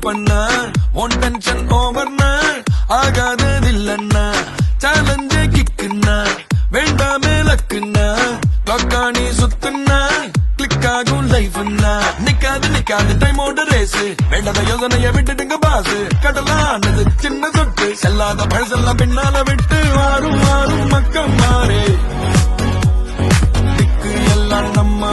பண்ணா one tension ஓவர்னா ஆகாததில்லன்னா சேலஞ்சே கிக்குன்னா வேண்டாமே லக்குன்னா Lakhani சுத்துன்னா click ஆகும் லைஃப்னா நிக்காது டைமோட ரேஸ் வேண்டாத யோசனைய விட்டுட்டுங்க பாசு கடலானது சின்ன சொட்டு செல்லாத பழசெல்லாம் பின்னால விட்டு வாரும் வாரும் மக்கள் மாறே திக்கு எல்லாம் நம்ம